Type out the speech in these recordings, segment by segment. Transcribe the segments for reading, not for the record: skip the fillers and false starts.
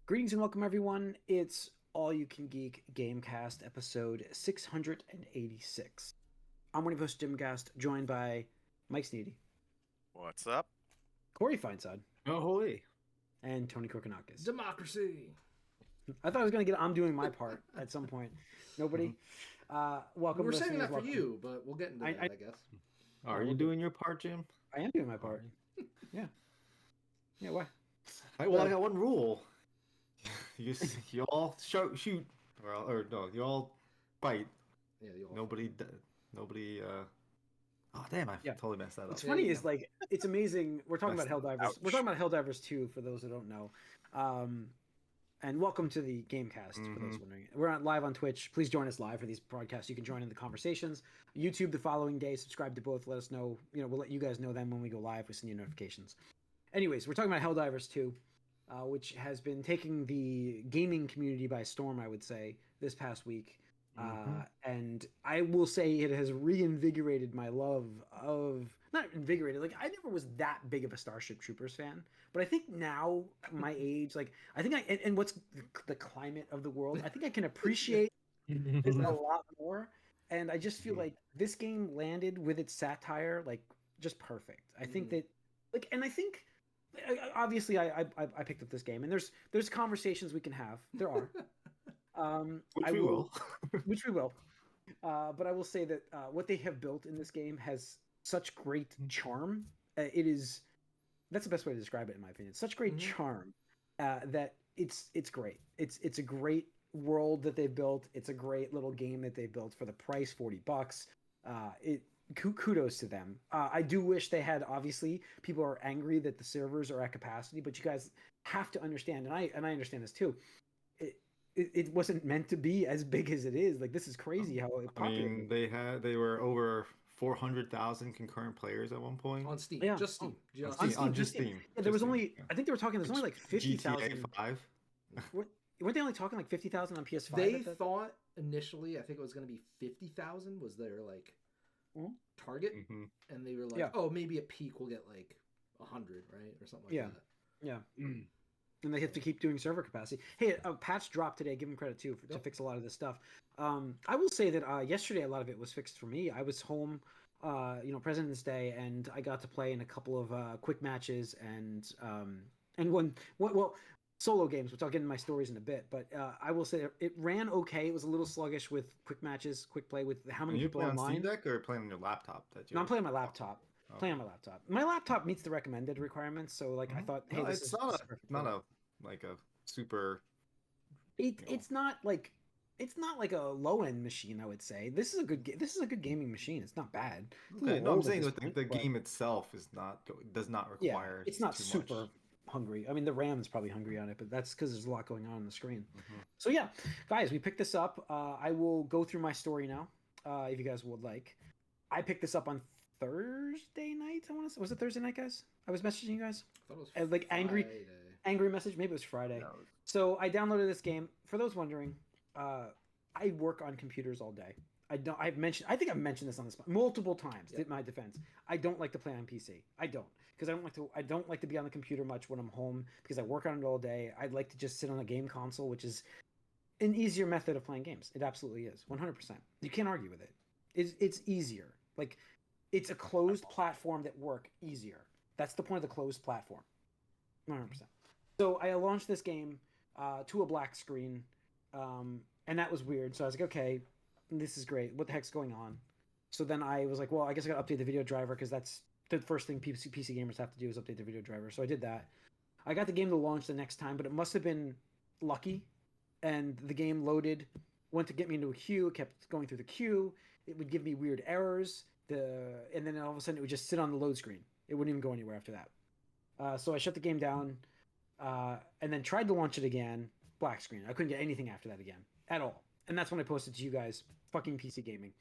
Greetings and welcome, everyone. It's All You Can Geek Gamecast, episode 686. I'm one of your hosts, Gamecast, joined by Mike Sneedy, What's up? Corey Feinsod, Oh, holy. and Tony Korkanakis. Democracy. I thought I was going to get I'm doing my part at some point. Nobody? Welcome, We're saving listeners. that for Welcome. you, but we'll get into that, I guess. Are you doing your part, Jim? I am doing my part. Yeah. Yeah, why? Well, I got one rule. You all shoot, or no, you all bite. Yeah, Nobody. Oh damn! I Yeah. totally messed that up. What's funny is, like, it's amazing. We're talking about Helldivers. Ouch. We're talking about Helldivers 2, for those who don't know. And welcome to the Gamecast, for those wondering. We're live on Twitch. Please join us live for these broadcasts. You can join in the conversations. YouTube the following day. Subscribe to both. Let us know. We'll let you guys know then when we go live. We send you notifications. Anyways, we're talking about Helldivers 2, which has been taking the gaming community by storm, I would say, this past week. And I will say it has reinvigorated my love of, not invigorated, like, I never was that big of a Starship Troopers fan, but I think now at my age, like, I think and what's the climate of the world, I think I can appreciate this a lot more. And I just feel like this game landed with its satire, like, just perfect. I think that, like, and I think obviously I picked up this game, and there's conversations we can have. There are. Which we will. Which we will. But I will say that what they have built in this game has such great charm. That's the best way to describe it, in my opinion. Such great charm that it's great. It's a great world that they've built. It's a great little game that they built for the price, $40. Kudos to them. I do wish they had, obviously, people are angry that the servers are at capacity, but you guys have to understand, and I understand this too. It wasn't meant to be as big as it is. Like, this is crazy how popular. I mean, they were over 400,000 concurrent players at one point On Steam. Yeah. Just Steam. Just Steam. Yeah, there was only, I think they were talking, there's only like 50,000. GTA 5. Weren't they only talking like 50,000 on PS5? They thought initially, I think it was going to be 50,000 was their, like, target. And they were like, oh, maybe at peak we'll get, like, 100, right? Or something like that. Yeah. And they have to keep doing server capacity. Hey, a patch dropped today. Give them credit too to fix a lot of this stuff. I will say that yesterday a lot of it was fixed for me. I was home, President's Day, and I got to play in a couple of quick matches and solo games, which I'll get into my stories in a bit. But I will say it ran okay. It was a little sluggish with quick matches, quick play with how many people on online. Steam Deck or playing on your laptop? No, I'm playing on my laptop. Playing on my laptop. My laptop meets the recommended requirements, so like I thought, hey, it's not a super. It's not like a low end machine. I would say this is a good gaming machine. It's not bad. Okay, no, I'm saying that the game itself does not require. It's not too super much. hungry. I mean, the RAM is probably hungry on it, but that's because there's a lot going on the screen. So yeah, guys, we picked this up. I will go through my story now, if you guys would like. I picked this up on Thursday night. Was it Thursday night, guys? I was messaging you guys. I thought it was like angry message. Maybe it was Friday. No. So I downloaded this game. For those wondering, I work on computers all day. I think I've mentioned this on this multiple times. In my defense, I don't like to play on PC. I don't, because I don't like to be on the computer much when I'm home, because I work on it all day. I'd like to just sit on a game console, which is an easier method of playing games. It absolutely is, 100%. You can't argue with it. It's easier. Like, it's a closed platform that work easier. That's the point of the closed platform. 100%. So I launched this game to a black screen, and that was weird. So I was like, okay, this is great. What the heck's going on? So then I was like, well, I guess I got to update the video driver, because that's the first thing PC gamers have to do is update the video driver. So I did that. I got the game to launch the next time, but it must have been lucky, and the game loaded, went to get me into a queue. It kept going through the queue. It would give me weird errors. And then all of a sudden it would just sit on the load screen. It wouldn't even go anywhere after that. So I shut the game down, and then tried to launch it again. Black screen. I couldn't get anything after that again at all. And that's when I posted to you guys, fucking PC gaming.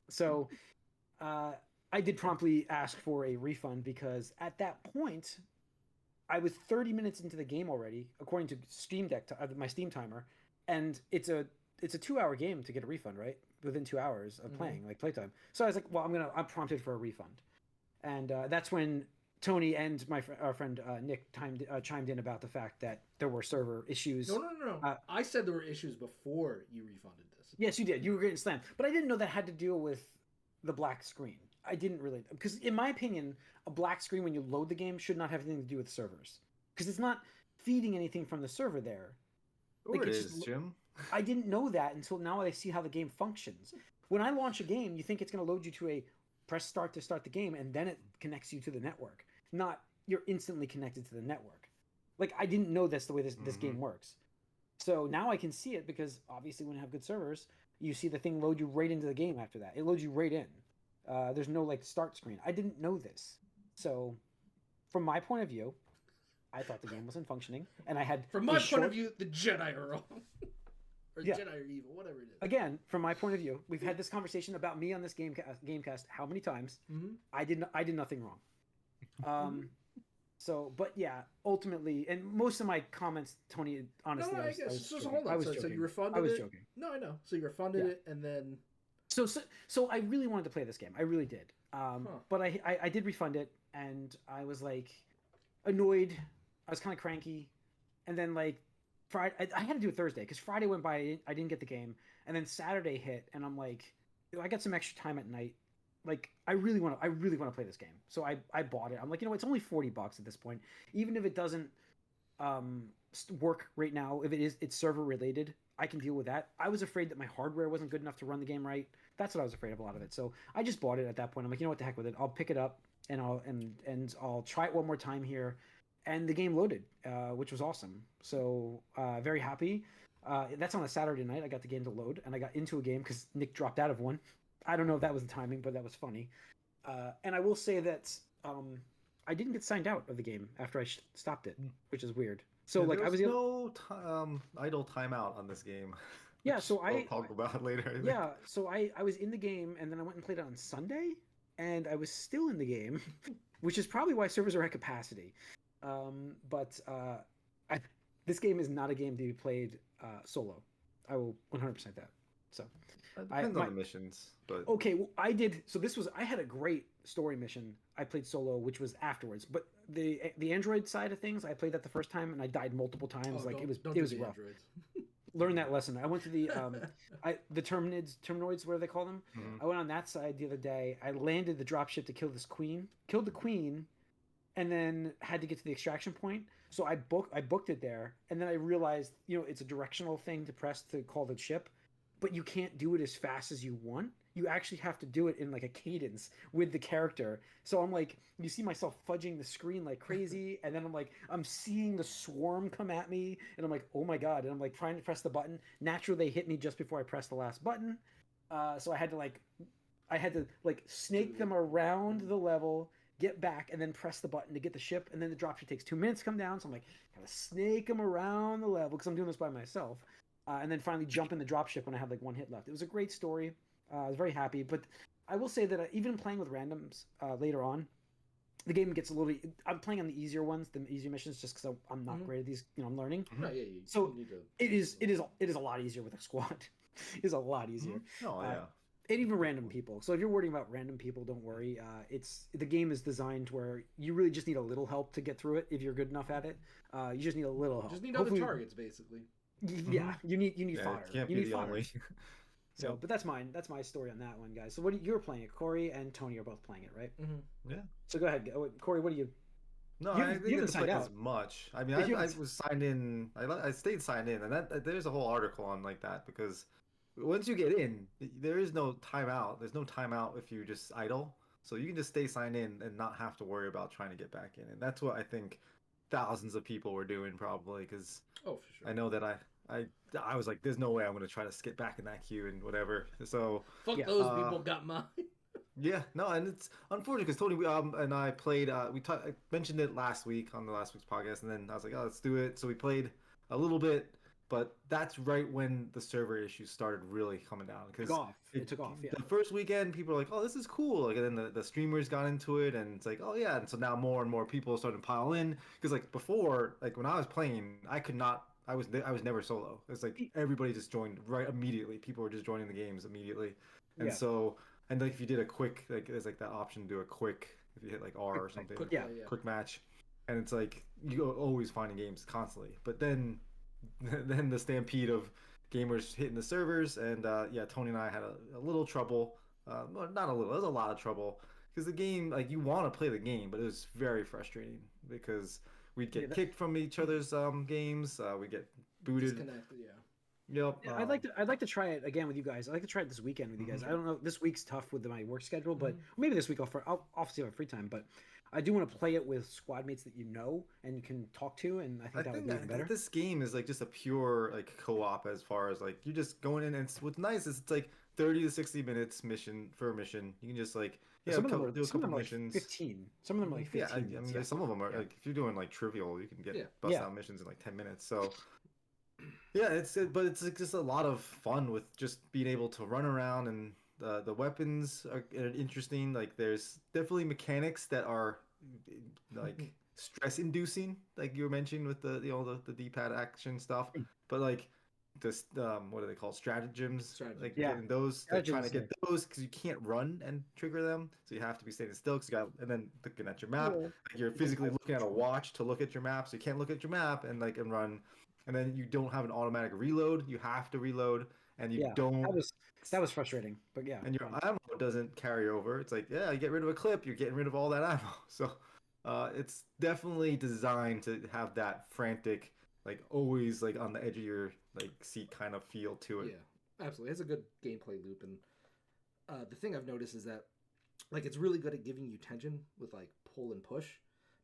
So I did promptly ask for a refund, because at that point I was 30 minutes into the game already, according to Steam Deck, my Steam timer, and it's a 2-hour game to get a refund, right? Within 2 hours of playing, like playtime. So I was like, well, I'm prompted for a refund. And that's when Tony and our friend Nick chimed in about the fact that there were server issues. No. I said there were issues before you refunded this. Yes, you did. You were getting slammed, but I didn't know that had to deal with the black screen. I didn't really, because in my opinion, a black screen when you load the game should not have anything to do with servers, because it's not feeding anything from the server there. Like, it is, Jim. I didn't know that until now I see how the game functions. When I launch a game, you think it's going to load you to a press start to start the game, and then it connects you to the network. Not you're instantly connected to the network. Like, I didn't know that's the way this game works. So now I can see it, because obviously when you have good servers, you see the thing load you right into the game after that. It loads you right in. There's no like start screen. I didn't know this. So from my point of view, I thought the game wasn't functioning, and I had from my point of view, the Jedi are wrong. Or yeah. Jedi are evil, whatever it is. Again, from my point of view, we've had this conversation about me on this Gamecast how many times? Mm-hmm. I did nothing wrong. So, but yeah, ultimately, and most of my comments, Tony, honestly, no, I was so joking. hold on. So you refunded it? I was joking. No, I know. So you refunded it, and then... So I really wanted to play this game. I really did. But I did refund it, and I was like annoyed. I was kind of cranky, and then like Friday, I had to do it Thursday because Friday went by. I didn't get the game, and then Saturday hit, and I'm like, I got some extra time at night. Like I really want to play this game, so I bought it. I'm like, it's only $40 at this point, even if it doesn't work right now. If it's server related, I can deal with that. I was afraid that my hardware wasn't good enough to run the game right. That's what I was afraid of, a lot of it. So I just bought it at that point. I'm like, what the heck with it? I'll pick it up and I'll try it one more time here. And the game loaded, which was awesome. So very happy. That's on a Saturday night. I got the game to load, and I got into a game because Nick dropped out of one. I don't know if that was the timing, but that was funny. And I will say that I didn't get signed out of the game after I stopped it, which is weird. So like I was no idle timeout on this game. Yeah, so we'll talk about it later. Yeah, so I was in the game, and then I went and played it on Sunday, and I was still in the game, which is probably why servers are at capacity. But this game is not a game to be played solo. I will 100% that. So it depends on the missions, but okay. Well, I had a great story mission. I played solo, which was afterwards. But the Android side of things, I played that the first time, and I died multiple times. It was rough. Learn that lesson. I went to the the terminoids, where they call them. Mm-hmm. I went on that side the other day. I landed the dropship to kill this queen, killed the queen, and then had to get to the extraction point. So I booked it there, and then I realized it's a directional thing to press to call the ship, but you can't do it as fast as you want. You actually have to do it in like a cadence with the character. So I'm like, you see myself fudging the screen like crazy, and then I'm seeing the swarm come at me, and I'm like, oh my god, and I'm like trying to press the button. Naturally, they hit me just before I pressed the last button, so I had to snake them around the level, get back, and then press the button to get the ship, and then the dropship takes 2 minutes to come down. So I'm like, gotta snake them around the level because I'm doing this by myself, and then finally jump in the dropship when I had like one hit left. It was a great story. I was very happy, but I will say that even playing with randoms later on, the game gets a little. I'm playing on the easier ones, the easier missions, just because I'm not great at these. I'm learning. No, yeah, so it is a lot easier with a squad. It is a lot easier. Oh yeah. And even random people. So if you're worrying about random people, don't worry. The game is designed where you really just need a little help to get through it. If you're good enough at it, you just need a little help. Just need other targets, basically. Yeah, you need fodder. It can't you be need the fodder. only. So, but that's mine. That's my story on that one, guys. So you're playing it. Corey and Tony are both playing it, right? Mm-hmm. Yeah. So go ahead, Corey. What do you? No, I didn't play as much. I mean, I was signed in. I stayed signed in, and there's a whole article on like that because once you get in, there is no timeout. There's no timeout if you just idle. So you can just stay signed in and not have to worry about trying to get back in. And that's what I think thousands of people were doing probably because for sure. I know that I was like, there's no way I'm going to try to skip back in that queue and whatever. So fuck those people got mine. Yeah, no, and it's unfortunate because Tony and I played. I mentioned it last week on the last week's podcast, and then I was like, oh, let's do it. So we played a little bit, but that's right when the server issues started really coming down. Because it took off. Yeah. The first weekend, people were like, oh, this is cool. Like, and then the streamers got into it, and it's like, oh yeah. And so now more and more people started to pile in. Because like before, like when I was playing, I could not. I was never solo. It's like everybody just joined right immediately. People were just joining the games immediately, and so and like if you did a quick, like there's like that option to do a quick if you hit like R or something, quick match, and it's like you always finding games constantly. But then then the stampede of gamers hitting the servers, and yeah, Tony and I had a little trouble. Well, not a little, it was a lot of trouble because the game, like you want to play the game, but it was very frustrating because we'd get kicked from each other's games. We get booted. Disconnected, yeah. Yep. I'd like to try it again with you guys. I'd like to try it this weekend with you guys. I don't know. This week's tough with my work schedule, but maybe this week I'll obviously have free time. But I do want to play it with squad mates that you know and you can talk to, and I think that would be even better. This game is like just a pure like co-op as far as like you're just going in, and what's nice is it's like 30 to 60 minutes mission for a mission. You can just like do a couple missions. Like 15. Some of them are like 15. Yeah, I mean, some of them are like if you're doing like trivial, you can get bust out missions in like 10 minutes. So. Yeah, but it's like just a lot of fun with just being able to run around, and the weapons are interesting. Like there's definitely mechanics that are like stress inducing, like you were mentioning with the the D-pad action stuff. But like this what are they called, stratagems? Like getting those, like trying to get those because you can't run and trigger them, so you have to be standing still. Cause you got, and then looking at your map, like you're physically looking at a watch to look at your map, so you can't look at your map and like and run. And then you don't have an automatic reload. You have to reload, and you don't. That was frustrating, but yeah. And your ammo doesn't carry over. It's like, yeah, you get rid of a clip, you're getting rid of all that ammo. So, it's definitely designed to have that frantic, like always like on the edge of your like seat kind of feel to it. Yeah, absolutely. It's a good gameplay loop, and the thing I've noticed is that like it's really good at giving you tension with like pull and push,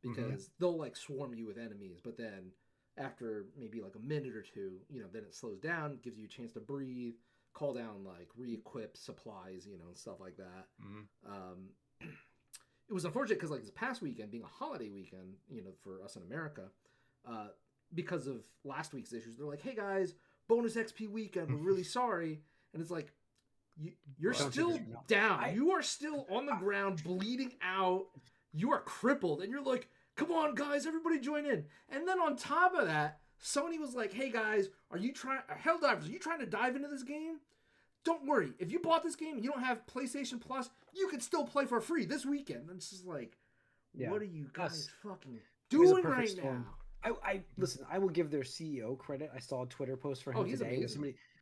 because they'll like swarm you with enemies, but then after maybe like a minute or two, then it slows down, gives you a chance to breathe, call down like re-equip supplies, and stuff like that. It was unfortunate because like this past weekend being a holiday weekend, for us in America, because of last week's issues, they're like, hey guys, bonus XP weekend, we're really sorry. And it's like, you're still down. You are still on the ground, bleeding out. You are crippled. And you're like, come on, guys, everybody join in. And then on top of that, Sony was like, hey, guys, Helldivers, are you trying to dive into this game? Don't worry. If you bought this game and you don't have PlayStation Plus, you can still play for free this weekend. And it's just like, what are you guys fucking doing right now? Listen, I will give their CEO credit. I saw a Twitter post for him today.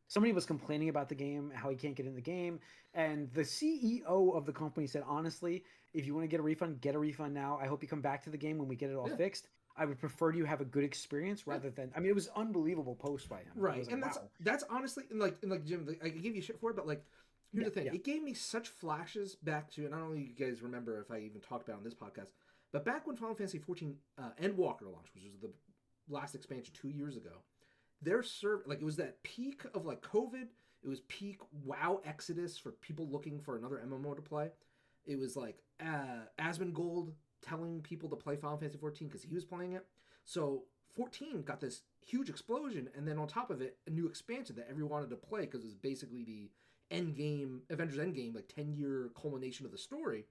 Somebody was complaining about the game, how he can't get in the game. And the CEO of the company said, honestly, if you want to get a refund now. I hope you come back to the game when we get it all fixed. I would prefer you have a good experience rather than. I mean, it was unbelievable post by him. Right, like, and that's honestly, and like Jim, I give you shit for it, but like here's the thing: it gave me such flashes back to, and I don't know if you guys remember if I even talked about it on this podcast, but back when Final Fantasy XIV Endwalker launched, which was the last expansion 2 years ago, their like it was that peak of like COVID. It was peak WoW exodus for people looking for another MMO to play. It was like Asmongold telling people to play Final Fantasy XIV because he was playing it. So 14 got this huge explosion, and then on top of it, a new expansion that everyone wanted to play because it was basically the Avengers Endgame, like 10-year culmination of the story,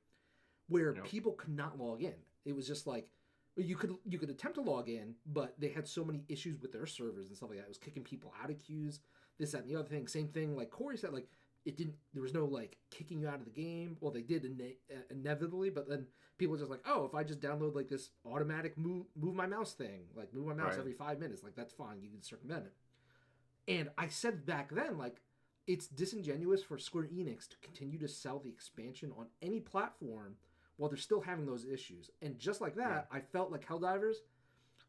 where people could not log in. It was just like you could attempt to log in, but they had so many issues with their servers and stuff like that. It was kicking people out of queues, this, that, and the other thing. Same thing, like Corey said, like there was no like kicking you out of the game. Well, they did inevitably, but then people were just like, oh, if I just download like this automatic move my mouse thing, like move my mouse every 5 minutes, like that's fine, you can circumvent it. And I said back then, like, it's disingenuous for Square Enix to continue to sell the expansion on any platform while they're still having those issues. And just like that, I felt like Helldivers,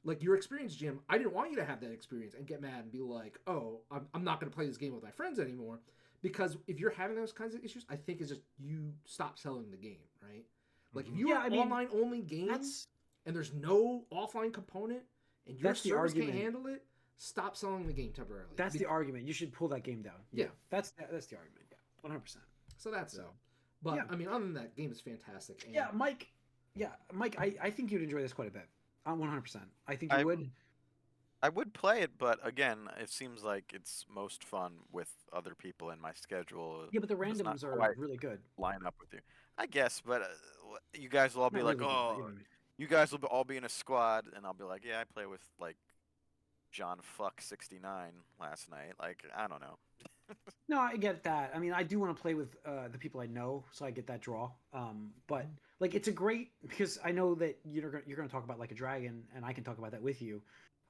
like your experience, Jim, I didn't want you to have that experience and get mad and be like, oh, I'm not going to play this game with my friends anymore. Because if you're having those kinds of issues, I think it's just you stop selling the game, right? Like if you are online-only games and there's no offline component and your servers can't handle it, stop selling the game temporarily. That's the argument. You should pull that game down. Yeah, that's the argument. Yeah, 100%. So that's so. But I mean, other than that, game is fantastic. And Mike. Yeah, Mike. I think you'd enjoy this quite a bit. 100%. I think you would. I would play it, but again, it seems like it's most fun with other people in my schedule. Yeah, but the randoms are really good. Line up with you, I guess. But you guys will all be like, "Oh, you guys will all be in a squad," and I'll be like, "Yeah, I play with like John Fuck 69 last night." Like, I don't know. No, I get that. I mean, I do want to play with the people I know, so I get that draw. But like, it's a great because I know that you're gonna talk about Like a Dragon, and I can talk about that with you.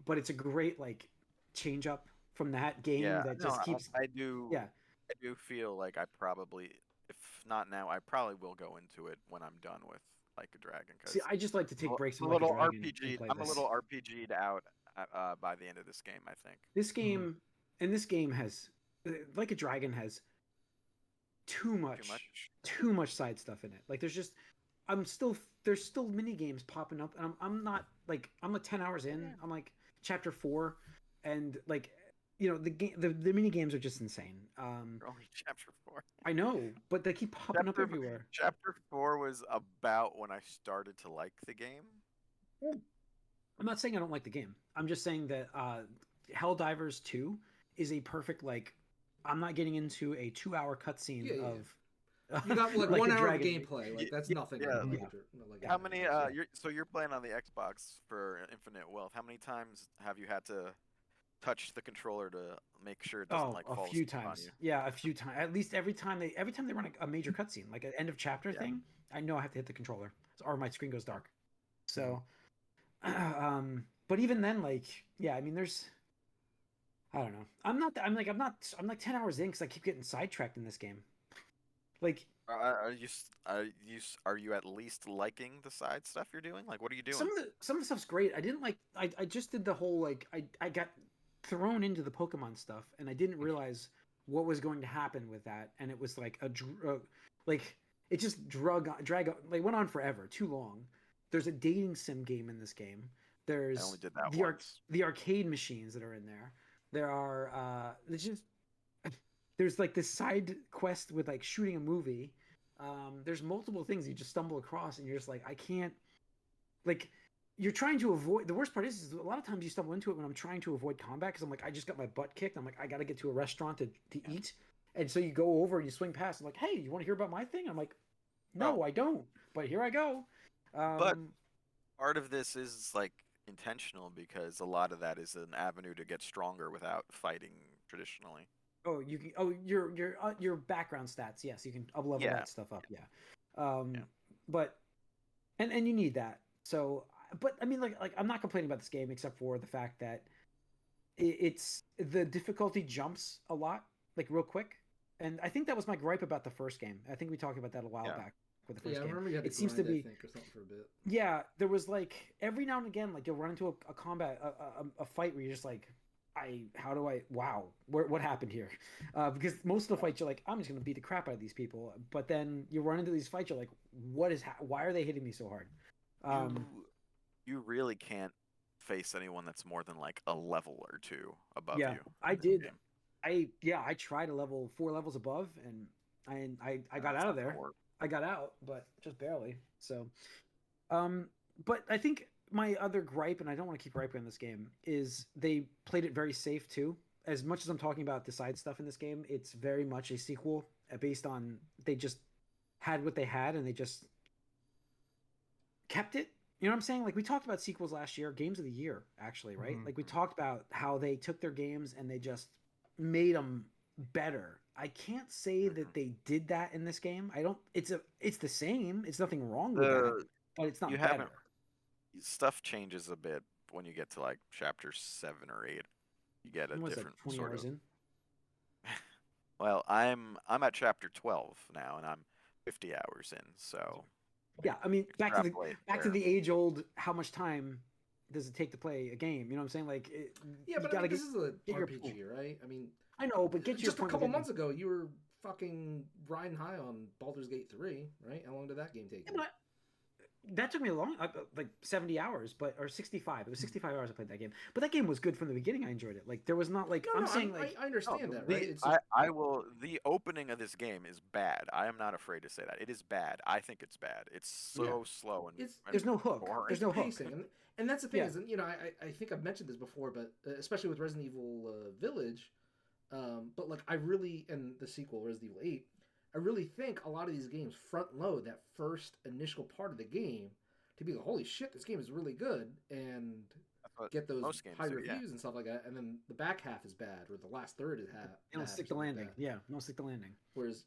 But it's a great like change up from that game that just keeps. I do. Yeah. I do feel like I probably, if not now, I probably will go into it when I'm done with Like a Dragon. See, I just like to take breaks I'm from a Like a little Dragon and RPG. play I'm a this. little RPG'd out by the end of this game. I think This game and this game has Like a Dragon has too much side stuff in it. Like there's still mini games popping up, and I'm not like I'm 10 hours in. I'm like chapter 4, and like the mini games are just insane. We're only chapter 4. I know, but they keep popping up everywhere. Chapter 4 was about when I started to like the game. I'm not saying I don't like the game. I'm just saying that Helldivers 2 is a perfect like. I'm not getting into a 2-hour cutscene of. You got like 1 hour of gameplay. Like that's nothing. How many? You're playing on the Xbox for Infinite Wealth. How many times have you had to touch the controller to make sure it doesn't fall a few asleep on times. you? Yeah, a few times. At least every time they run a major cutscene, like an end of chapter thing, I know I have to hit the controller, or my screen goes dark. So, but even then, like, yeah, I mean, I don't know. I'm like 10 hours in because I keep getting sidetracked in this game. Like, are you at least liking the side stuff you're doing? Like, what are you doing? Some of the stuff's great. I didn't like. I just did the whole like. I got thrown into the Pokemon stuff, and I didn't realize what was going to happen with that, and it was like like it just went on forever, too long. There's a dating sim game in this game. There's I only did that once. The arcade machines that are in there. There are there's like this side quest with like shooting a movie. There's multiple things you just stumble across, and you're just like, I can't. Like, you're trying to avoid. The worst part is a lot of times you stumble into it when I'm trying to avoid combat because I'm like, I just got my butt kicked. I'm like, I got to get to a restaurant to eat, and so you go over and you swing past. I'm like, hey, you want to hear about my thing? I'm like, no, I don't. But here I go. But part of this is like intentional because a lot of that is an avenue to get stronger without fighting traditionally. Oh, you can. Oh, your background stats. Yes, you can up level that stuff up. Yeah. But and you need that. So, but I mean, like I'm not complaining about this game except for the fact that it's the difficulty jumps a lot, like real quick. And I think that was my gripe about the first game. I think we talked about that a while back with the first game. I remember you had it seems to be or something for a bit. Yeah, there was like every now and again, like you'll run into a combat, a fight where you're just like, what happened here? Because most of the fights you're like, I'm just gonna beat the crap out of these people. But then you run into these fights, you're like, why are they hitting me so hard? You really can't face anyone that's more than like a level or two above you. I did. I tried a level 4 levels above, and I got out of there. I got out, but just barely. So, but I think my other gripe, and I don't want to keep griping on this game, is they played it very safe too. As much as I'm talking about the side stuff in this game, it's very much a sequel based on they just had what they had and they just kept it. You know what I'm saying? Like we talked about sequels last year, games of the year, actually, right? Like we talked about how they took their games and they just made them better. I can't say that they did that in this game. It's the same. It's nothing wrong with that, but it's not better. Stuff changes a bit when you get to like chapter 7 or 8. You get a different 20 sort hours of. in. Well, I'm at chapter 12 now, and I'm 50 hours in. So. Yeah, I mean, back to the age old. How much time does it take to play a game? You know what I'm saying? Like, but this is an RPG, right? I mean, I know, but just a couple months ago, you were fucking riding high on Baldur's Gate 3, right? How long did that game take? Yeah, that took me a long, like 70 hours, or 65. It was 65 hours I played that game. But that game was good from the beginning. I enjoyed it. Like there was not like I understand that, right? I will. The opening of this game is bad. I am not afraid to say that it is bad. I think it's bad. It's so slow and there's no hook. There's no pacing. Hook. And that's the thing is, I think I've mentioned this before, but especially with Resident Evil Village, but like I really, and the sequel Resident Evil 8. I really think a lot of these games front load that first initial part of the game to be like, holy shit, this game is really good. And get those most games high do, reviews and stuff like that, and then the back half is bad, or the last third is half. They don't stick the landing. Yeah, don't stick the landing. Whereas,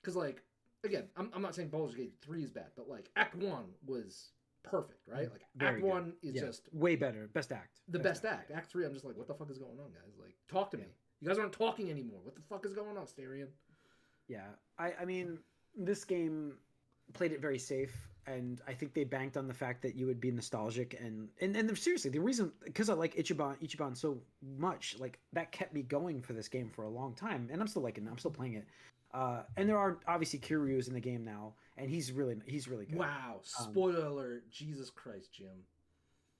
because like, again, I'm not saying Baldur's Gate 3 is bad, but like Act 1 was perfect, right? Like Act 1 is just way better. Best act. The best act. Act 3, I'm just like, what the fuck is going on, guys? Like, talk to me. You guys aren't talking anymore. What the fuck is going on, Starion? Yeah, I mean, this game played it very safe, and I think they banked on the fact that you would be nostalgic and seriously, the reason, because I like Ichiban so much, like that kept me going for this game for a long time, and I'm still liking it. I'm still playing it. And there are obviously Kiryu's in the game now, and he's really good. Wow, spoiler alert! Jesus Christ, Jim.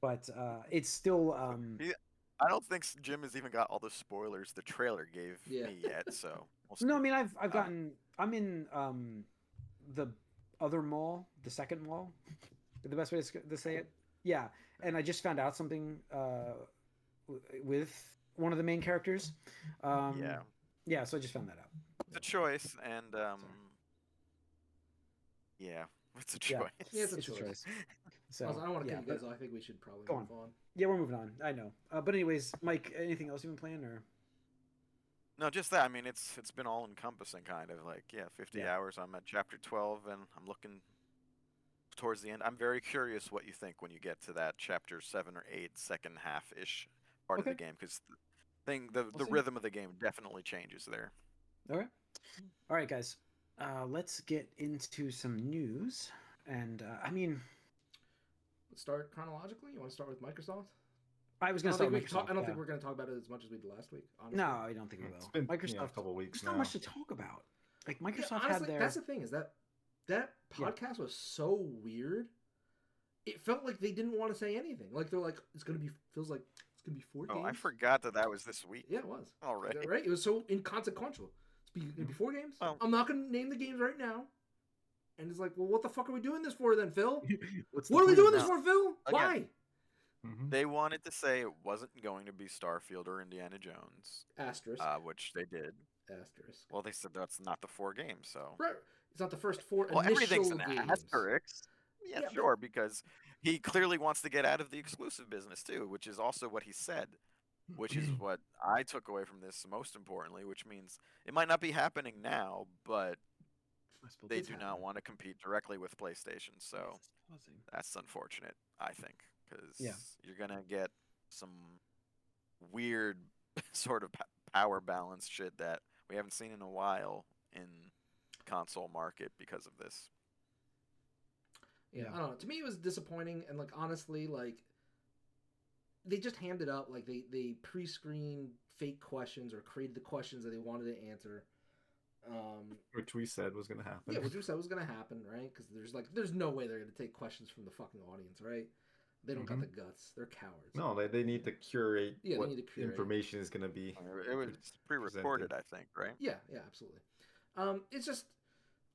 But it's still. I don't think Jim has even got all the spoilers the trailer gave me yet. So no, I mean I've gotten. I'm in the other mall, the second mall, the best way to say it. Yeah, and I just found out something with one of the main characters. Yeah, so I just found that out. It's a choice, and it's a choice. Yeah, it's a choice. So I don't want to kill you guys. I think we should probably move on. Yeah, we're moving on. I know. But anyways, Mike, anything else you've been playing, or? No, just that. I mean, it's been all encompassing, kind of like 50 hours. I'm at chapter 12, and I'm looking towards the end. I'm very curious what you think when you get to that chapter 7 or 8, second half ish part of the game, because the rhythm of the game definitely changes there. All right, guys. Let's get into some news, and I mean, let's start chronologically. You want to start with Microsoft? I was going to start with Microsoft. I don't think we're going to talk about it as much as we did last week. Honestly. No, I don't think we will. It's been Microsoft a couple weeks now. Not much to talk about. Like Microsoft honestly, had their. That's the thing, is that podcast was so weird. It felt like they didn't want to say anything. Like they're like, feels like it's going to be 4 games. Oh, I forgot that was this week. Yeah, it was already. Right? It was so inconsequential. It's going to be 4 games. Oh. I'm not going to name the games right now. And it's like, well, what the fuck are we doing this for then, Phil? What are we doing this for, Phil? Why? Again, they wanted to say it wasn't going to be Starfield or Indiana Jones. Asterisk. Which they did. Asterisk. Well, they said that's not the 4 games, so. Right. It's not the first 4 well, initial everything's an games. asterisk. Yeah, sure, because he clearly wants to get out of the exclusive business, too, which is also what he said. Which is what I took away from this most importantly, which means it might not be happening now, but they do not want to compete directly with PlayStation. So that's unfortunate, I think, because you're going to get some weird sort of power balance shit that we haven't seen in a while in console market because of this. Yeah, I don't know. To me, it was disappointing, and like honestly, like they just handed up like they pre-screened fake questions or created the questions that they wanted to answer. Which we said was going to happen. Yeah, which we said was going to happen, right? Because there's no way they're going to take questions from the fucking audience, right? They don't got the guts. They're cowards. No, they need to curate what they need to curate. Information is going to be. It was pre-recorded, I think, right? Yeah, absolutely. It's just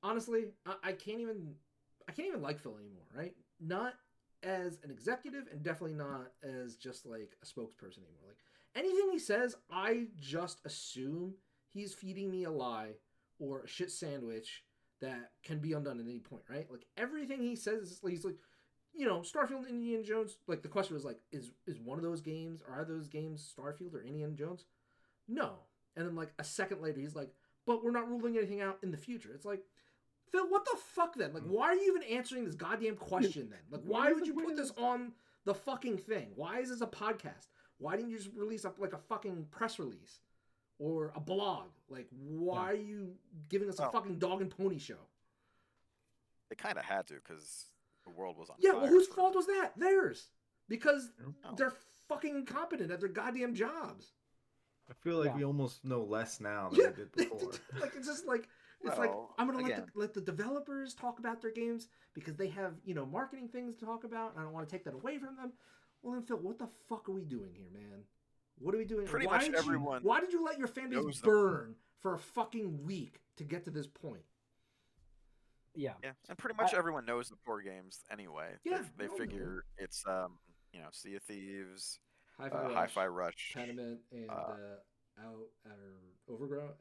honestly, I can't even like Phil anymore, right? Not as an executive, and definitely not as just like a spokesperson anymore. Like anything he says, I just assume he's feeding me a lie or a shit sandwich that can be undone at any point, right? Like everything he says is he's like, Starfield and Indiana Jones. Like the question was like, is one of those games, or are those games Starfield or Indiana Jones? No. And then like a second later, he's like, but we're not ruling anything out in the future. It's like, Phil, what the fuck then? Like, why are you even answering this goddamn question then? Like, why would you put this on the fucking thing? Why is this a podcast? Why didn't you just release like a fucking press release or a blog? Like, why are you giving us a fucking dog and pony show? They kind of had to, because the world was on fire. Yeah, well, whose fault was that? Theirs. Because they're fucking incompetent at their goddamn jobs. I feel like we almost know less now than we did before. Like, it's just like, it's like, I'm going to let the developers talk about their games because they have, marketing things to talk about, and I don't want to take that away from them. Well, then, Phil, what the fuck are we doing here, man? What are we doing? Pretty much everyone. Why did you let your fan base burn for a fucking week to get to this point? Yeah. Yeah, and pretty much everyone knows the 4 games anyway. Yeah. They figure it's, Sea of Thieves, Hi-Fi Rush, Pentiment, and Overgrown.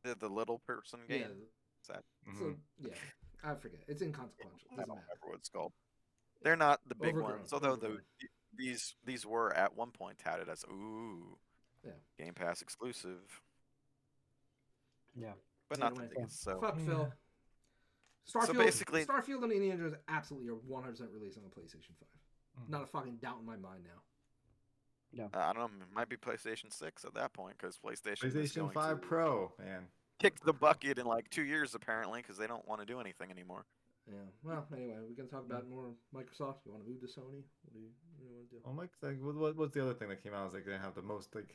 The little person game. Yeah. So, I forget. It's inconsequential. Doesn't matter what it's called. They're not the big Overgrown, ones, although overgrown. these were at one point touted as Yeah. Game Pass exclusive, Yeah. but not the Anyway, biggest. So Fuck Yeah. Phil. Starfield, So basically- Starfield and Indiana Jones absolutely are 100% releasing on PlayStation 5. Not a fucking doubt in my mind now. I don't know. It might be PlayStation 6 at that point because PlayStation is PlayStation going 5 to Pro, man. kick the bucket in like 2 years apparently because they don't want to do anything anymore. Yeah. Well, anyway, we're gonna talk about more Microsoft. You want to move to Sony? What do you want to do? Oh, Mike, like, what's the other thing that came out? Is like they have the most the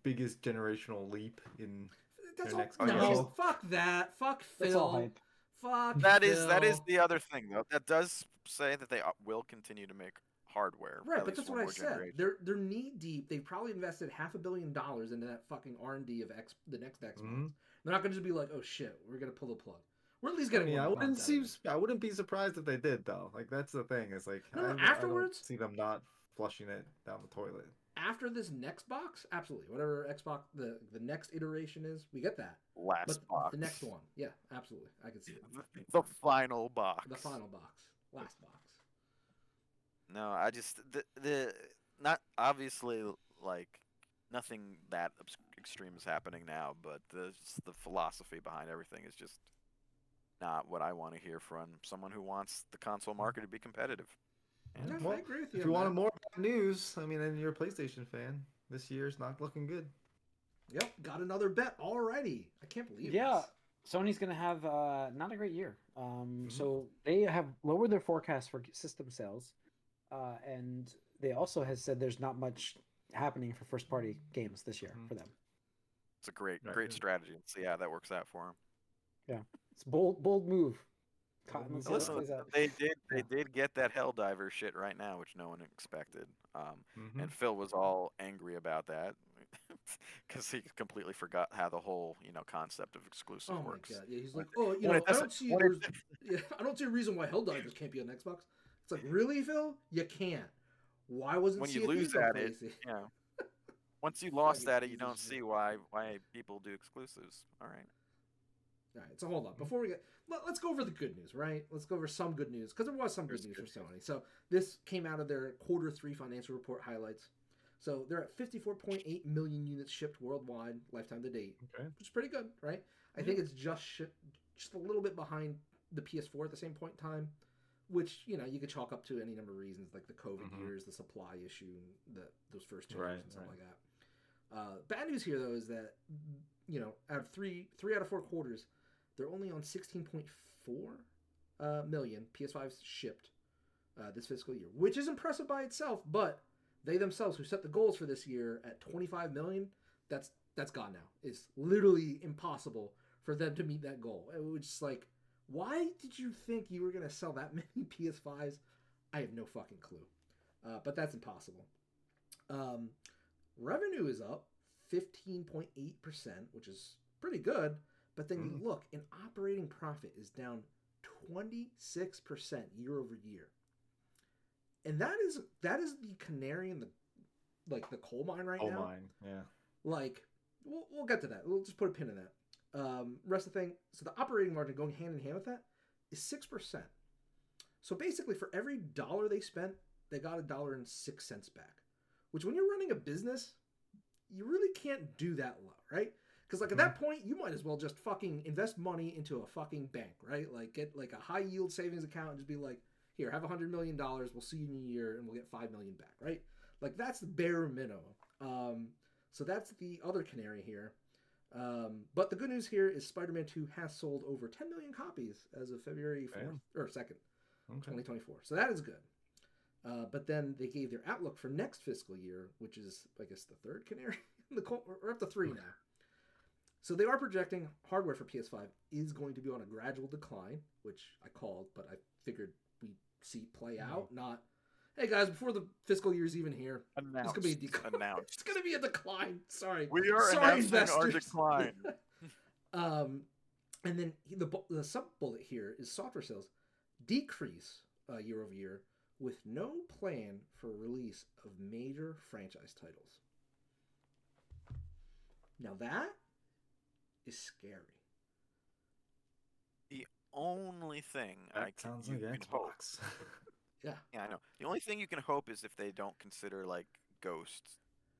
biggest generational leap in That's their all. next No, console. fuck that. Fuck That's all Phil. hype. Fuck. That Phil. is the other thing though. That does say that they will continue to make hardware. Right, at but least that's one what I more said. generation. They're knee deep. They've probably invested $500 million into that fucking R&D of the next Xbox. Mhm. They're not gonna just be like, oh shit, we're gonna pull the plug. We're at least getting. I one wouldn't box out of it. I wouldn't be surprised if they did though. Like that's the thing. It's like No, I don't afterwards? see them not flushing it down the toilet. After this next box, absolutely. Whatever Xbox the next iteration is, we get that. Last But box. the next one, yeah, absolutely, I can see it. The final box. The final box, last box. No, I just the not obviously like nothing that extreme is happening now, but the philosophy behind everything is just not what I want to hear from someone who wants the console market to be competitive. Yeah, Well, I agree with you. If you on wanted that. more news, I mean, and you're a PlayStation fan, this year's not looking good. Yep, got another bet already. I can't believe. Yeah, this. Sony's gonna have not a great year. So they have lowered their forecast for system sales, and they also has said there's not much happening for first party games this year for them. It's a great Right. strategy. Let's see how that works out for them. Yeah, it's bold move. Let's see how that Listen, plays out. they did get that Helldivers shit right now, which no one expected. Mhm. And Phil was all angry about that because he completely forgot how the whole concept of exclusive Oh works. my god! Yeah, he's like, When oh, when it I don't doesn't- see. when it- I don't see a reason why Helldivers can't be on Xbox. It's like, really, Phil? You can't. Why wasn't when Sea you of lose Thieves on at it, PlayStation? once you lost Fucking at it, you piece of don't shit. see why people do exclusives. All right. All right, so hold on. Before we get, let's go over the good news, right? Let's go over some good news because there was some good news for Sony. So this came out of their Q3 financial report highlights. So they're at 54.8 million units shipped worldwide, lifetime to date, Okay. which is pretty good, right? I think it's just a little bit behind the PS4 at the same point in time, which you could chalk up to any number of reasons, like the COVID years, the supply issue, those first 2 years and stuff like that. Bad news here though is that out of three out of 4 quarters, they're only on 16.4 million PS5s shipped this fiscal year, which is impressive by itself. But they themselves, who set the goals for this year at 25 million, that's gone now. It's literally impossible for them to meet that goal. It was just like, why did you think you were gonna sell that many PS5s? I have no fucking clue. But that's impossible. Revenue is up 15.8%, which is pretty good. But then you look, and operating profit is down 26% year over year. And that is the canary in the coal mine right now. Coal mine, yeah. Like, we'll get to that. We'll just put a pin in that. Rest of the thing. So the operating margin going hand in hand with that is 6%. So basically, for every dollar they spent, they got $1.06 back. Which, when you're running a business, you really can't do that low, right? Because at that point, you might as well just fucking invest money into a fucking bank, right? Like get like a high yield savings account and just be like, here, have $100 million. We'll see you in a year and we'll get $5 million back, right? Like that's the bare minimum. So that's the other canary here. But the good news here is Spider-Man 2 has sold over 10 million copies as of February 4th or 2nd, 2024. So that is good. But then they gave their outlook for next fiscal year, which is, I guess, the third canary. We're up to 3 now. So they are projecting hardware for PS5 is going to be on a gradual decline, which I called, but I figured we'd see it play out. Not, hey guys, before the fiscal year's even here, it's going to be a decline. It's going to be a decline. Sorry. We are announcing our decline. And then the sub-bullet here is software sales decrease year over year with no plan for release of major franchise titles. Now that is scary. The only thing That sounds like Xbox. Yeah. Yeah, I know. The only thing you can hope is if they don't consider like Ghost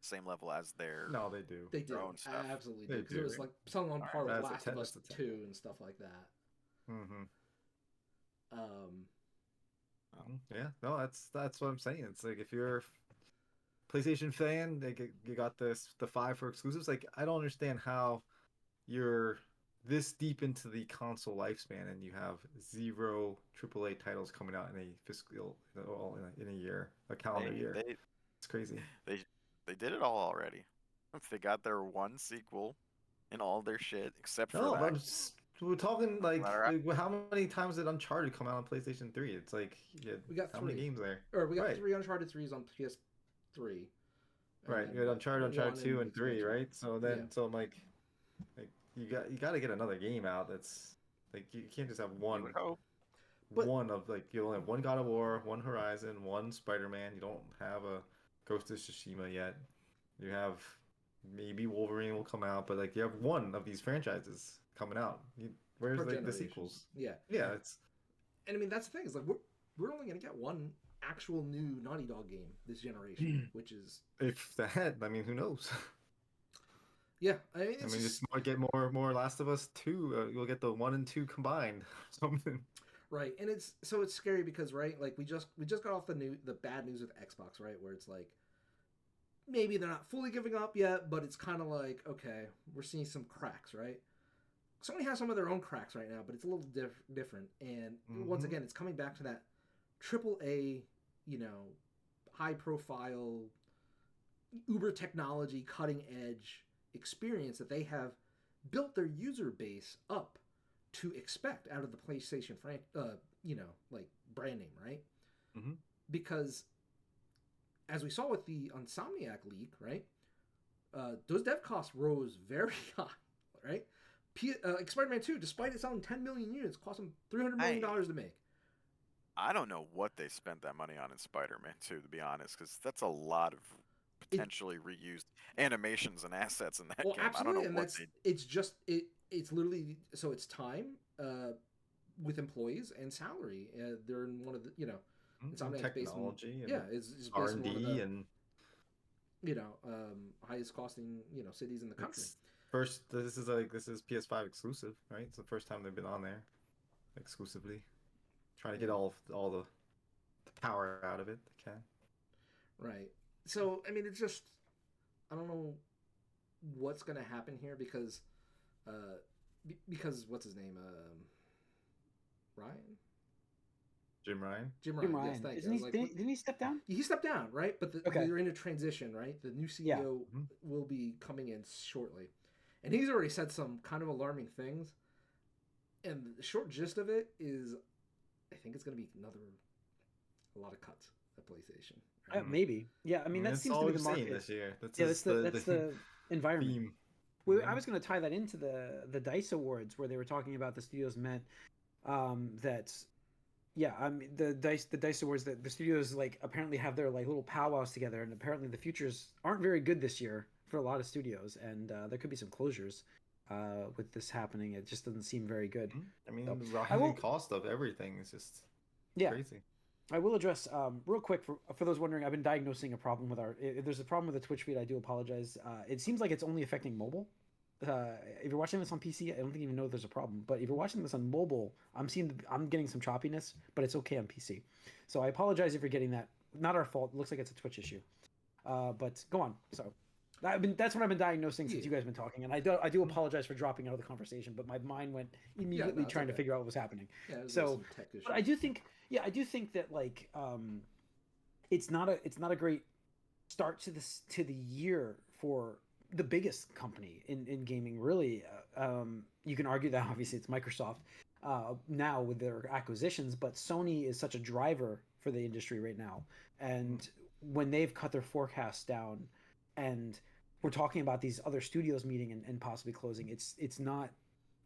same level as their No, they do. They do. own stuff. Absolutely They do. Because it do. was like something on All par right, with that's a Last 10 of Us that's a 10. 2 and stuff like that. Mm-hmm. Um, Yeah, no, that's what I'm saying. It's like if you're a PlayStation fan, you got the 5 for exclusives. Like I don't understand how you're this deep into the console lifespan and you have 0 AAA titles coming out in a fiscal well, in a year, a calendar year. It's crazy. They did it all already. They got their one sequel and all their shit except for No, but that. we're talking like, Alright. how many times did Uncharted come out on PlayStation 3? It's like we got how 3. many games there? Or we got Right. 3 Uncharted 3s on PS3. Right, you had Uncharted 2 and 3, right? So then, so I'm like you got to get another game out. That's like you can't just have one. You would hope. But- one of like you only have one God of War, one Horizon, one Spider-Man. You don't have a Ghost of Tsushima yet. You have maybe Wolverine will come out, but like you have one of these franchises coming out. Where's Per like the generation. sequels? Yeah. Yeah, it's And I mean, that's the thing. Is like we're only gonna get one actual new Naughty Dog game this generation, which is if that. I mean, who knows? yeah. I mean, I mean, just might get more Last of Us 2. You'll get the 1 and 2 combined, something. right, and it's scary because right, like we just got off the bad news with Xbox, right, where it's like maybe they're not fully giving up yet, but it's kind of like okay, we're seeing some cracks, right? Sony has some of their own cracks right now, but it's a little different. And once again, it's coming back to that AAA, high profile, uber technology, cutting edge experience that they have built their user base up to expect out of the PlayStation like brand name, right? Mm-hmm. Because as we saw with the Insomniac leak, right? Those dev costs rose very high, right? Spider-Man 2, despite it selling 10 million units, cost them $300 million to make. I don't know what they spent that money on in Spider-Man 2, to be honest, because that's a lot of potentially reused animations and assets in that game. Absolutely, I don't know it's literally so it's time with employees and salary. They're in one of the Insomniac's technology, is R&D and highest costing cities in the country. This is PS5 exclusive, right? It's the first time they've been on there exclusively. Trying to get all the power out of it they can. Right. So I mean, it's just I don't know what's gonna happen here because what's his name? Ryan. Jim Ryan. Jim Ryan. Yes, thank you. Didn't he step down? He stepped down, right? But they're in a transition, right? The new CEO will be coming in shortly. And he's already said some kind of alarming things. And the short gist of it is, I think it's going to be a lot of cuts at PlayStation. Right? Maybe. Yeah, I mean, that seems to be the market this year. That's the environment. Theme. I was going to tie that into the DICE Awards where they were talking about the studios meant that... Yeah, I mean the DICE Awards that the studios like apparently have their like little powwows together, and apparently the futures aren't very good this year for a lot of studios, and there could be some closures with this happening. It just doesn't seem very good. I mean, the rising cost of everything is just crazy. I will address real quick for those wondering. I've been diagnosing a problem with if there's a problem with the Twitch feed. I do apologize. It seems like it's only affecting mobile. If you're watching this on PC, I don't think you even know there's a problem. But if you're watching this on mobile, I'm getting some choppiness, but it's okay on PC. So I apologize if you're getting that. Not our fault. It looks like it's a Twitch issue. But go on. So that's what I've been diagnosing since you guys have been talking, and I do apologize for dropping out of the conversation. But my mind went immediately trying to figure out what was happening. Yeah, so, but I do think that like it's not a great start to the year for the biggest company in gaming, really. You can argue that obviously it's Microsoft now with their acquisitions, but Sony is such a driver for the industry right now. And when they've cut their forecasts down, and we're talking about these other studios meeting and possibly closing, it's not.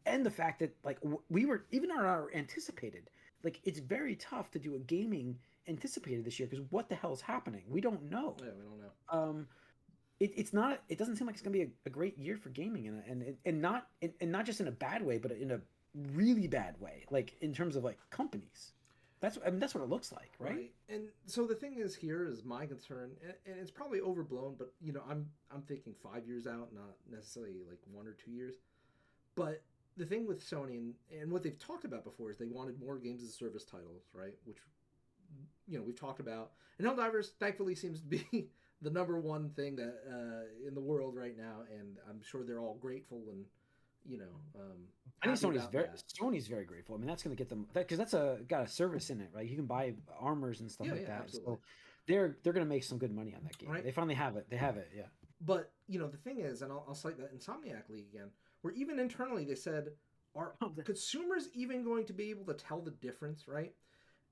And the fact that like we were even our anticipated, like it's very tough to do a gaming anticipated this year because what the hell is happening? We don't know. Yeah, we don't know. It's not. It doesn't seem like it's gonna be a great year for gaming, and not just in a bad way, but in a really bad way, like in terms of like companies. That's what it looks like, right? And so the thing is, here is my concern, and it's probably overblown, but I'm thinking 5 years out, not necessarily like 1 or 2 years. But the thing with Sony and what they've talked about before is they wanted more games as a service titles, right? Which we've talked about. And Helldivers, thankfully, seems to be the number one thing that in the world right now, and I'm sure they're all grateful and I think Sony's very grateful. I mean, that's going to get them because that's got a service in it, right? You can buy armors and stuff like that. Absolutely. So they're going to make some good money on that game. Right? They finally have it. They have it, yeah. But the thing is, and I'll cite that Insomniac League again, where even internally they said, are consumers even going to be able to tell the difference, right?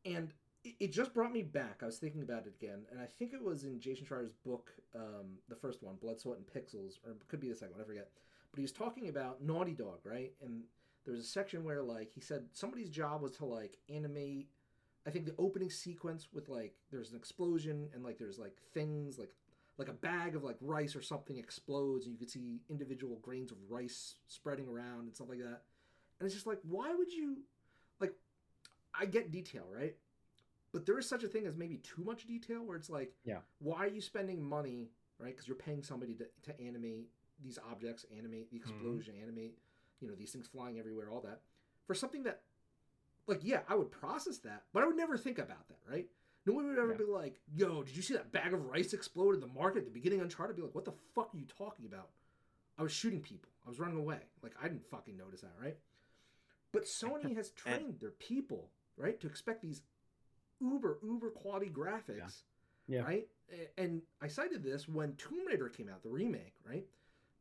And it just brought me back. I was thinking about it again, and I think it was in Jason Schreier's book, the first one, Blood, Sweat, and Pixels, or it could be the second one, I forget. But he was talking about Naughty Dog, right? And there was a section where, like, he said somebody's job was to, like, animate, I think, the opening sequence with, like, there's an explosion and, like, there's, like, things, like a bag of, like, rice or something explodes and you could see individual grains of rice spreading around and stuff like that. And it's just like, why would you, like, I get detail, right? But there is such a thing as maybe too much detail where it's like, why are you spending money, right? Because you're paying somebody to animate these objects, animate the explosion, animate, these things flying everywhere, all that, for something that, like, I would process that, but I would never think about that, right? No one would ever be like, yo, did you see that bag of rice explode in the market at the beginning of Uncharted? I'd be like, what the fuck are you talking about? I was shooting people. I was running away. Like, I didn't fucking notice that, right? But Sony has trained their people, right, to expect these uber quality graphics, right? And I cited this when Tomb Raider came out, the remake, right?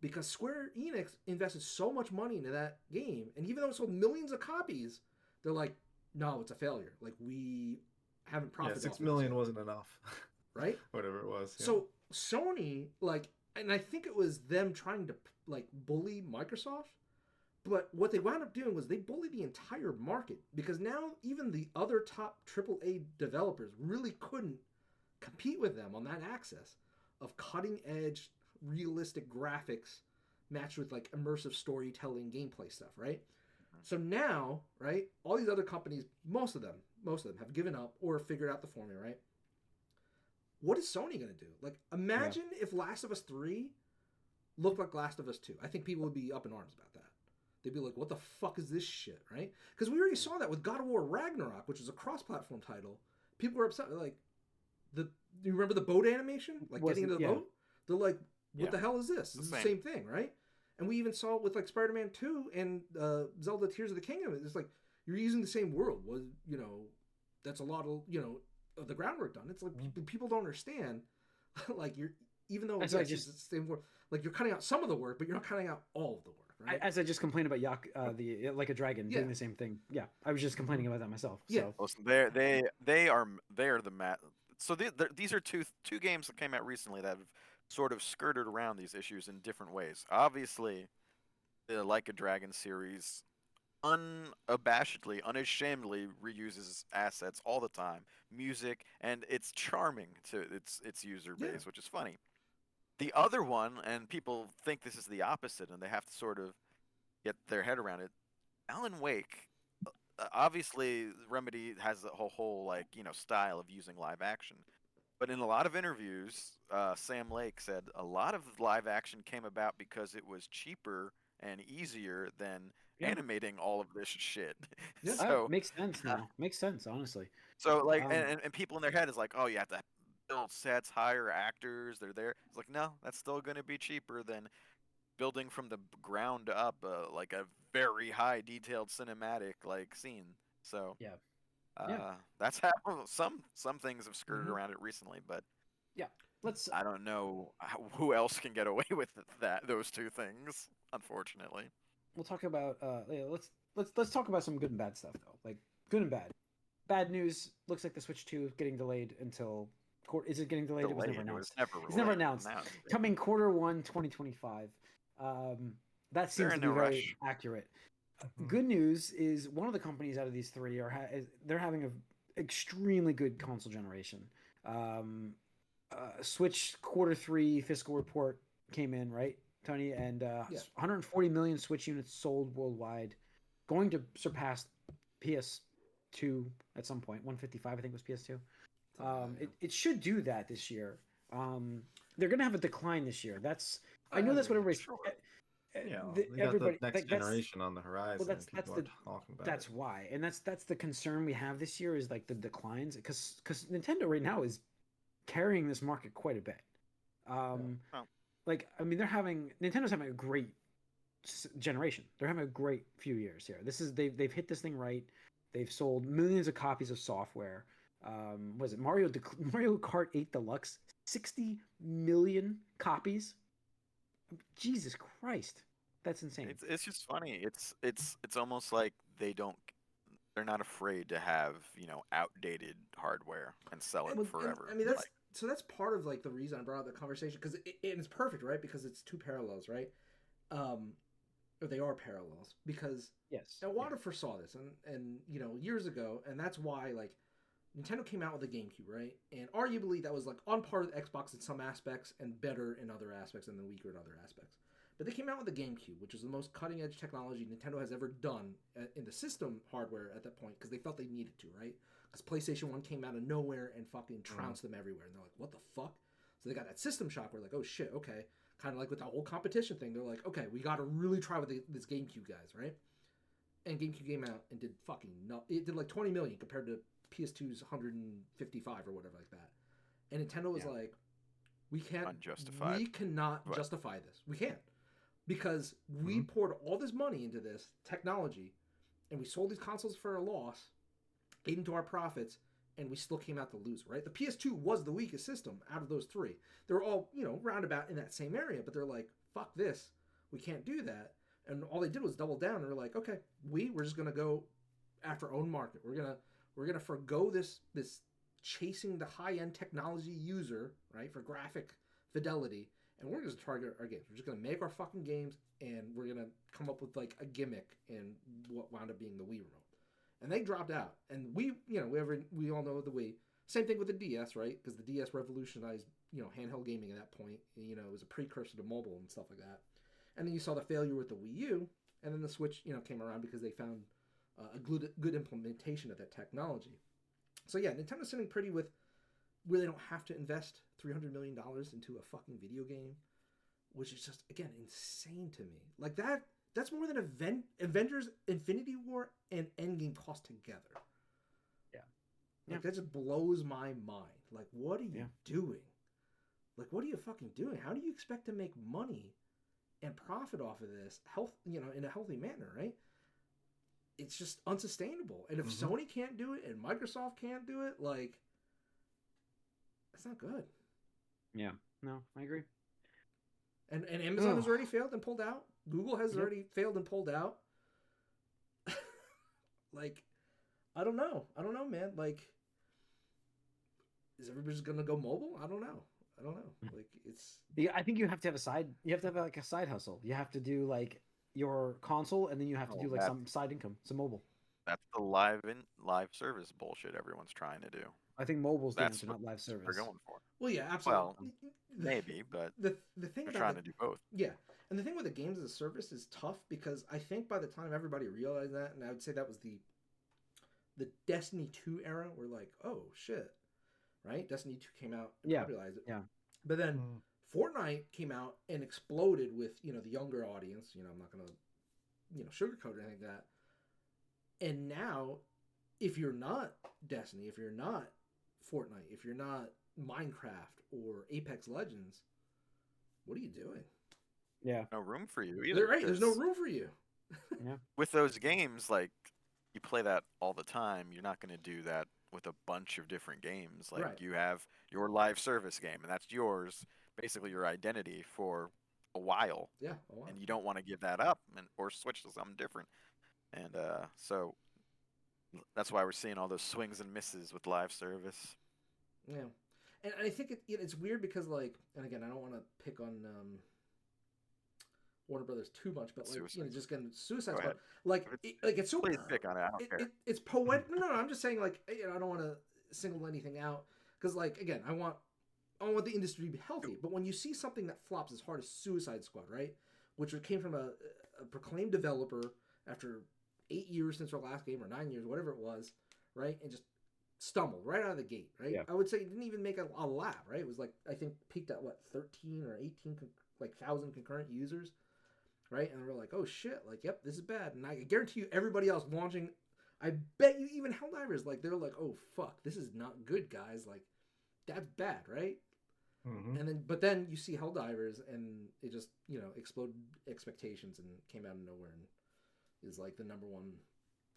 Because Square Enix invested so much money into that game, and even though it sold millions of copies, they're like, no, it's a failure. Like, we haven't profited. 6 million wasn't enough. Right? Whatever it was. Yeah. So Sony, like, and I think it was them trying to, like, bully Microsoft, but what they wound up doing was they bullied the entire market, because now even the other top AAA developers really couldn't compete with them on that access of cutting edge realistic graphics matched with, like, immersive storytelling gameplay stuff, right? So now, right, all these other companies, most of them have given up or figured out the formula, right? What is Sony going to do? Like, imagine if Last of Us 3 looked like Last of Us 2. I think people would be up in arms about that. They'd be like, what the fuck is this shit, right? Because we already saw that with God of War Ragnarok, which is a cross-platform title. People were upset. Like, do you remember the boat animation? Like, getting into the boat? They're like, what the hell is this? It's the same thing, right? And we even saw it with, like, Spider-Man 2 and Zelda Tears of the Kingdom. It's like, you're using the same world. That's a lot of the groundwork done. It's like, people don't understand. Like, even though it's the same world, like, you're cutting out some of the work, but you're not cutting out all of the work. Right? As I just complained about the Like a Dragon doing the same thing. Yeah, I was just complaining about that myself. So. Listen, they are the So these are two games that came out recently that have sort of skirted around these issues in different ways. Obviously, the Like a Dragon series unabashedly, unashamedly reuses assets all the time, music, and it's charming to its user base, which is funny. The other one, and people think this is the opposite, and they have to sort of get their head around it. Alan Wake, obviously, Remedy has the whole like style of using live action, but in a lot of interviews, Sam Lake said a lot of live action came about because it was cheaper and easier than animating all of this shit. Yeah, so makes sense now. Makes sense, honestly. So like, and people in their head is like, oh, you have to build sets, hire actors, they're there. It's like, no, that's still going to be cheaper than building from the ground up, like a very high detailed cinematic like scene. So that's how some things have skirted around it recently, but I don't know who else can get away with those two things, unfortunately. We'll talk about let's talk about some good and bad stuff though, like good and bad. Bad news, looks like the Switch 2 is getting delayed until is it getting delayed? It was never announced. It's never announced. Coming Q1 2025. That seems to be very accurate. Good news is one of the companies out of these three they're having an extremely good console generation. Switch Q3 fiscal report came in, right, Tony? And 140 million Switch units sold worldwide, going to surpass PS 2 at some point. 155, I think, was PS2. Yeah. It should do that this year. They're gonna have a decline this year. I know that's what everybody's. Sure. Yeah, Everybody, got the next generation on the horizon. Well, that's people are talking about that's it. why, and that's the concern we have this year is like the declines because Nintendo right now is carrying this market quite a bit. Like I mean, Nintendo's having a great generation. They're having a great few years here. They've hit this thing right. They've sold millions of copies of software. Was it Mario Kart 8 Deluxe? 60 million copies. Jesus Christ, that's insane. It's just funny. It's almost like they're not afraid to have outdated hardware and sell it forever. I mean that's part of like the reason I brought up the conversation because it's perfect, right? Because it's two parallels, right? Or they are parallels because yes, Iwata foresaw this and years ago, and that's why like Nintendo came out with the GameCube, right? And arguably that was like on par with Xbox in some aspects and better in other aspects and then weaker in other aspects. But they came out with the GameCube, which was the most cutting edge technology Nintendo has ever done in the system hardware at that point because they felt they needed to, right? Because PlayStation 1 came out of nowhere and fucking trounced them everywhere. And they're like, what the fuck? So they got that system shock where like, oh shit, okay. Kind of like with the whole competition thing. They're like, okay, we got to really try with this GameCube guys, right? And GameCube came out and did fucking it did like 20 million compared to PS2's 155 or whatever like that. And Nintendo was like, we cannot justify this. We can't. Because we poured all this money into this technology and we sold these consoles for a loss, ate into our profits, and we still came out the loser, right? The PS2 was the weakest system out of those three. They were all, roundabout in that same area, but they're like, fuck this. We can't do that. And all they did was double down and we're like, okay, we're just gonna go after our own market. We're gonna forgo this chasing the high-end technology user, right, for graphic fidelity, and we're just target our games. We're just gonna make our fucking games, and we're gonna come up with like a gimmick and what wound up being the Wii remote. And they dropped out, and we all know the Wii. Same thing with the DS, right? Because the DS revolutionized handheld gaming at that point. It was a precursor to mobile and stuff like that. And then you saw the failure with the Wii U, and then the Switch came around because they found a good implementation of that technology. So yeah, Nintendo's sitting pretty with where they don't have to invest $300 million into a fucking video game, which is just, again, insane to me. Like that's more than Avengers Infinity War and Endgame cost together. Yeah. That just blows my mind. Like, what are you doing? Like, what are you fucking doing? How do you expect to make money and profit off of this in a healthy manner, right? It's just unsustainable. And if Sony can't do it and Microsoft can't do it, like, that's not good. Yeah. No, I agree. And Amazon has already failed and pulled out. Google has already failed and pulled out. Like, I don't know, man. Like, is everybody just gonna go mobile? I don't know. Like, it's. I think you have to have a side. You have to have like a side hustle. You have to do like your console, and then you have to do like some side income, some mobile. That's the live service bullshit everyone's trying to do. I think mobile's the answer, not live service. They're going for. Well, yeah, absolutely. Well, maybe, but the thing they're trying to do both. Yeah, and the thing with the games as a service is tough because I think by the time everybody realized that, and I would say that was the Destiny 2 era, where like, oh shit, right? Destiny 2 came out and popularized it. Yeah. But then Fortnite came out and exploded with the younger audience. I'm not gonna sugarcoat or anything like that. And now, if you're not Destiny, if you're not Fortnite, if you're not Minecraft or Apex Legends, what are you doing? Yeah. No room for you either. Right, there's no room for you. Yeah. With those games, like, you play that all the time. You're not going to do that with a bunch of different games. Like, you have your live service game, and that's yours, basically your identity for a while. Yeah, a while. And you don't want to give that up or switch to something different. And so that's why we're seeing all those swings and misses with live service. Yeah. And I think it's weird because, like, and again, I don't want to pick on Warner Brothers too much, but like, just getting Suicide Squad, like, it's so. Please pick on it. I don't care. It's poetic. No, I'm just saying, like, I don't want to single anything out because, like, again, I want the industry to be healthy. But when you see something that flops as hard as Suicide Squad, right, which came from a proclaimed developer after 8 years since our last game or 9 years, whatever it was, right, and just stumbled right out of the gate, right? Yeah. I would say it didn't even make a lap, right? It was like, I think peaked at what, 13 or 18 like 1,000 concurrent users, right? And we're like, oh shit, like, yep, this is bad. And I guarantee you, everybody else launching, I bet you even Helldivers, like, they're like, oh fuck, this is not good, guys. Like, that's bad, right? Mm-hmm. And then you see Helldivers, and it just, you know, exploded expectations and came out of nowhere and is like the number one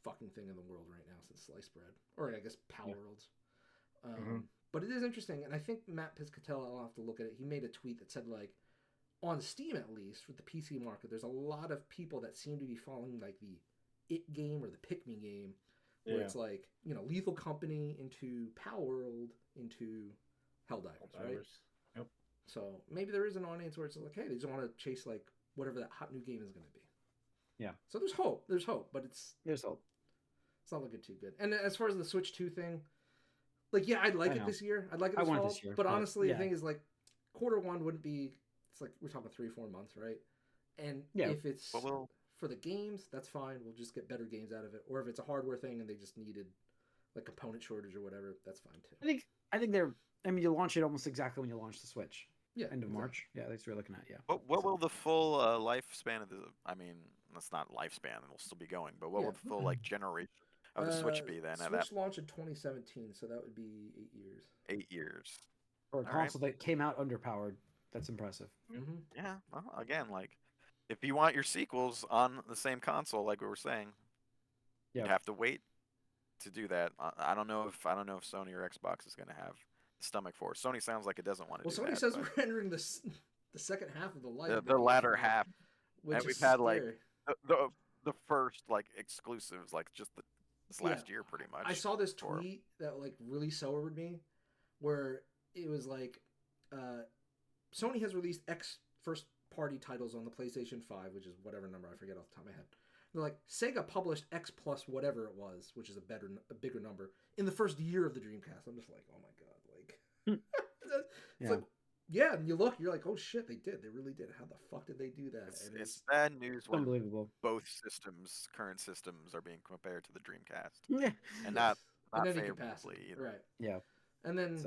fucking thing in the world right now since sliced bread, or I guess Power Worlds. But it is interesting, and I think Matt Piscatella, I'll have to look at it. He made a tweet that said, like, on Steam at least, with the PC market, there's a lot of people that seem to be following like the It game or the Pick Me game, where it's like, you know, Lethal Company into Power World into Helldivers, right? Yep. So maybe there is an audience where it's like, hey, they just want to chase like whatever that hot new game is going to be. Yeah. So there's hope. There's hope, but there's hope. It's not looking too good. And as far as the Switch 2 thing, like, yeah, I'd like it this year. I'd like it this fall. But honestly, the thing is, like, Q1 wouldn't be. It's like we're talking 3-4 months, right? And if it's for the games, that's fine. We'll just get better games out of it. Or if it's a hardware thing and they just needed like component shortage or whatever, that's fine too. I think they're. I mean, you launch it almost exactly when you launch the Switch. Yeah, end of March. Yeah, that's what we're looking at. Yeah. What will the full lifespan of the? I mean, that's not lifespan; it'll still be going. But what will the full like generation of the Switch be then? Switch launched in 2017, so that would be 8 years. 8 years. For a console that came out underpowered, that's impressive. Mm-hmm. Yeah. Well, again, like, if you want your sequels on the same console, like we were saying, you have to wait to do that. I don't know if Sony or Xbox is going to have the stomach for it. Sony sounds like it doesn't want to. Well, Sony says we're entering the second half of the life. The latter half, and we've had like the first like exclusives, like just this last year, pretty much. I saw this tweet that like really sobered me, where it was like, Sony has released X first-party titles on the PlayStation 5, which is whatever number, I forget off the top of my head. They're like, Sega published X plus whatever it was, which is a bigger number, in the first year of the Dreamcast. I'm just like, oh my god, like, it's like, yeah, and you look, you're like, oh shit, they did, they really did. How the fuck did they do that? It's bad news when unbelievable. Both current systems, are being compared to the Dreamcast, yeah, and not in favorably either. Right? Yeah. And then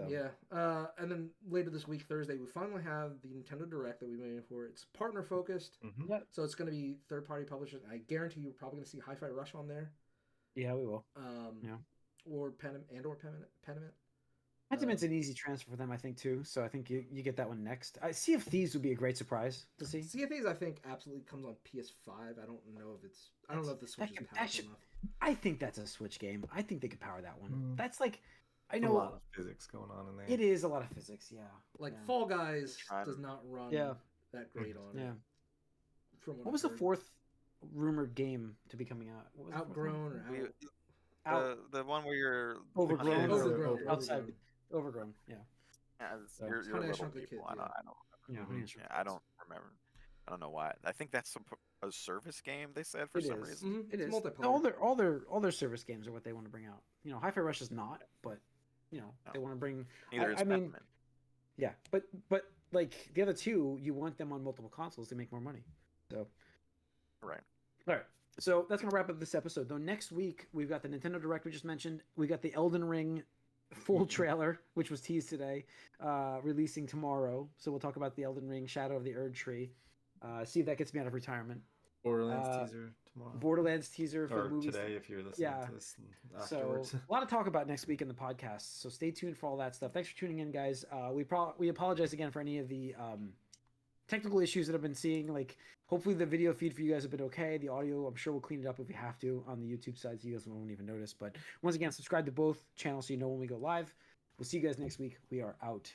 and then later this week, Thursday, we finally have the Nintendo Direct that we've been waiting for. It's partner focused, so it's going to be third-party publishers. I guarantee you're probably going to see Hi-Fi Rush on there. Yeah, we will. Or Pentiment. Pentiment's an easy transfer for them, I think, too. So I think you get that one next. Sea of Thieves would be a great surprise to see. Sea of Thieves, I think, absolutely comes on PS5. I don't know if the Switch is powerful enough. I think that's a Switch game. I think they could power that one. That's like. I know a lot of physics going on in there. It is a lot of physics, yeah. Like Fall Guys does not run that great on it. From what was the fourth rumored game to be coming out? What was Outgrown or out? The one where you're overgrown. Outside. Overgrown. Yeah. You're little people. I don't remember. I don't know why. I think that's a service game, they said, for some reason. Mm-hmm. It is multiplayer. All their service games are what they want to bring out. You know, Hi-Fi Rush is not, but you know, they want to bring. I mean, yeah, but like the other two, you want them on multiple consoles to make more money. So, right. All right. So that's gonna wrap up this episode. Though next week we've got the Nintendo Direct we just mentioned. We got the Elden Ring full trailer, which was teased today, releasing tomorrow. So we'll talk about the Elden Ring: Shadow of the Erdtree. See if that gets me out of retirement. Borderlands teaser tomorrow. Borderlands teaser for the movies today, if you're listening to this afterwards. So a lot to talk about next week in the podcast. So stay tuned for all that stuff. Thanks for tuning in, guys. We apologize again for any of the technical issues that I've been seeing. Like, hopefully the video feed for you guys have been okay. The audio, I'm sure we'll clean it up if we have to on the YouTube side, so you guys won't even notice. But once again, subscribe to both channels so you know when we go live. We'll see you guys next week. We are out.